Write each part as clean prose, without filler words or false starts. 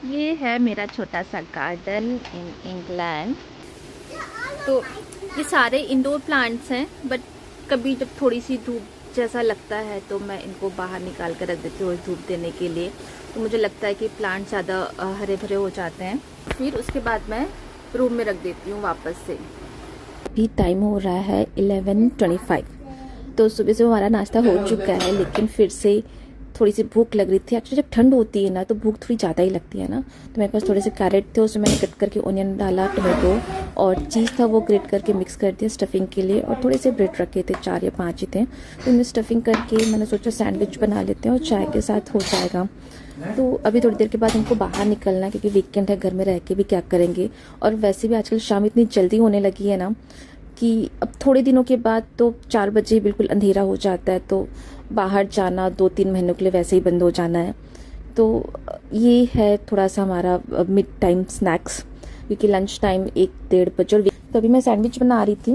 ये है मेरा छोटा सा गार्डन इन इंग्लैंड। तो ये सारे इंडोर प्लांट्स हैं, बट कभी जब थोड़ी सी धूप जैसा लगता है तो मैं इनको बाहर निकाल कर रख देती हूँ धूप देने के लिए। तो मुझे लगता है कि प्लांट ज़्यादा हरे भरे हो जाते हैं। फिर उसके बाद मैं रूम में रख देती हूँ वापस से। अभी टाइम हो रहा है 11:25। तो सुबह से हमारा नाश्ता हो चुका है, लेकिन फिर से थोड़ी सी भूख लग रही थी। एक्चुअली जब ठंड होती है ना तो भूख थोड़ी ज़्यादा ही लगती है ना। तो मेरे पास थोड़े से कैरेट थे, उसमें मैंने कट करके ओनियन डाला, टोमेटो और चीज़ था वो ग्रेट करके मिक्स कर दिया स्टफिंग के लिए। और थोड़े से ब्रेड रखे थे, 4 या 5 ही थे। तो इनमें स्टफिंग करके मैंने सोचा सैंडविच बना लेते हैं और चाय के साथ हो जाएगा। तो अभी थोड़ी देर के बाद हमको बाहर निकलना है, क्योंकि वीकेंड है, घर में रह के भी क्या करेंगे। और वैसे भी आजकल शाम इतनी जल्दी होने लगी है ना कि अब थोड़े दिनों के बाद तो 4 बजे बिल्कुल अंधेरा हो जाता है। तो बाहर जाना 2-3 महीनों के लिए वैसे ही बंद हो जाना है। तो ये है थोड़ा सा हमारा मिड टाइम स्नैक्स, क्योंकि लंच टाइम 1-1:30 बजे। और तो अभी मैं सैंडविच बना रही थी,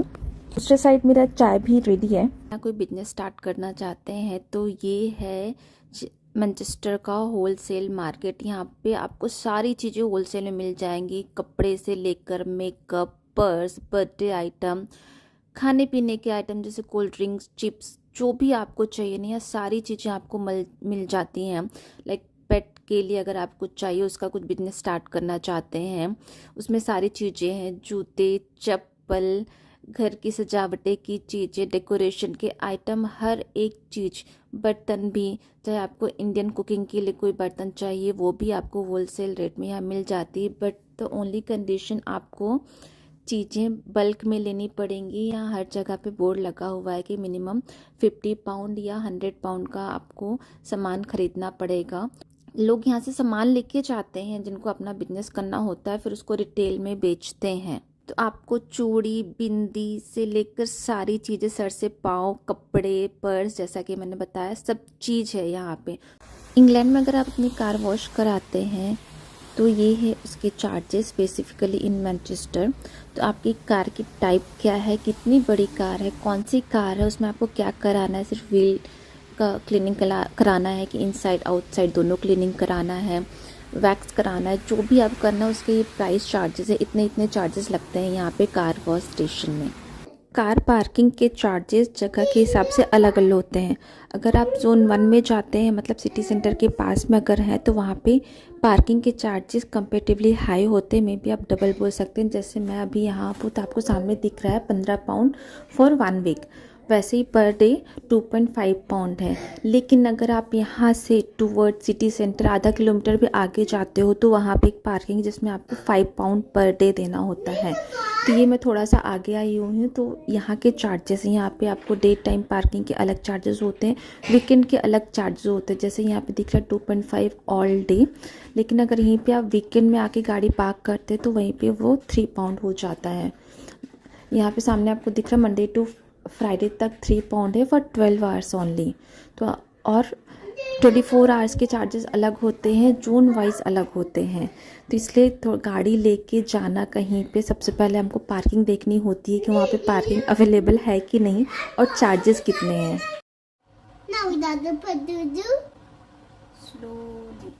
दूसरे साइड मेरा चाय भी रेडी है। अगर कोई बिजनेस स्टार्ट करना चाहते हैं तो ये है मैनचेस्टर का होलसेल मार्केट। यहाँ पे आपको सारी चीज़ें होलसेल में मिल जाएंगी, कपड़े से लेकर मेकअप, पर्स, बर्थडे आइटम, खाने पीने के आइटम जैसे कोल्ड ड्रिंक्स, चिप्स, जो भी आपको चाहिए ना, सारी चीज़ें आपको मिल जाती हैं। लाइक पेट के लिए अगर आपको चाहिए, उसका कुछ बिजनेस स्टार्ट करना चाहते हैं, उसमें सारी चीज़ें हैं। जूते, चप्पल, घर की सजावटे की चीज़ें, डेकोरेशन के आइटम, हर एक चीज़। बर्तन भी, चाहे आपको इंडियन कुकिंग के लिए कोई बर्तन चाहिए वो भी आपको होलसेल रेट में यहाँ मिल जाती है। बट द ओनली कंडीशन, आपको चीज़ें बल्क में लेनी पड़ेंगी। यहाँ हर जगह पे बोर्ड लगा हुआ है कि मिनिमम 50 पाउंड या 100 पाउंड का आपको सामान खरीदना पड़ेगा। लोग यहाँ से सामान लेके जाते हैं जिनको अपना बिजनेस करना होता है, फिर उसको रिटेल में बेचते हैं। तो आपको चूड़ी, बिंदी से लेकर सारी चीज़ें, सर से पाँव, कपड़े, पर्स, जैसा कि मैंने बताया, सब चीज़ है यहाँ पे। इंग्लैंड में अगर आप अपनी कार वॉश कराते हैं तो ये है उसके चार्जेस, स्पेसिफिकली इन मैनचेस्टर। तो आपकी कार की टाइप क्या है, कितनी बड़ी कार है, कौन सी कार है, उसमें आपको क्या कराना है। सिर्फ व्हील का क्लीनिंग कराना है कि इनसाइड आउटसाइड दोनों क्लीनिंग कराना है, वैक्स कराना है, जो भी आप करना है उसके ये प्राइस चार्जेस है। इतने इतने चार्जेस लगते हैं यहाँ पे कार वॉश स्टेशन में। कार पार्किंग के चार्जेस जगह के हिसाब से अलग अलग होते हैं। अगर आप जोन 1 में जाते हैं, मतलब सिटी सेंटर के पास में अगर है, तो वहाँ पे पार्किंग के चार्जेस कंपेटिवली हाई होते हैं। मे बी आप डबल बोल सकते हैं। जैसे मैं अभी यहाँ हूँ तो आपको सामने दिख रहा है 15 पाउंड फॉर 1 वीक। वैसे ही पर डे 2.5 पाउंड है। लेकिन अगर आप यहाँ से टूवर्ड सिटी सेंटर आधा किलोमीटर भी आगे जाते हो तो वहाँ पे एक पार्किंग जिसमें आपको 5 पाउंड पर डे देना होता है। तो ये मैं थोड़ा सा आगे आई हुई हूँ, तो यहाँ के चार्जेस, यहाँ पे आपको डे टाइम पार्किंग के अलग चार्जेस होते हैं, वीकेंड के अलग चार्जेस होते हैं। जैसे यहाँ पे दिख रहा है 2.5 ऑल डे। लेकिन अगर यहीं पे आप वीकेंड में आके गाड़ी पार्क करते हैं तो वहीं पे वो 3 पाउंड हो जाता है। यहाँ पे सामने आपको दिख रहा है मंडे टू फ्राइडे तक 3 पाउंड है फॉर 12 आवर्स ओनली। तो और 24 आवर्स के चार्जेस अलग होते हैं, जोन वाइज अलग होते हैं। तो इसलिए तो गाड़ी लेके जाना कहीं पे, सबसे पहले हमको पार्किंग देखनी होती है कि वहाँ पे पार्किंग अवेलेबल है कि नहीं और चार्जेस कितने हैं। Slowly.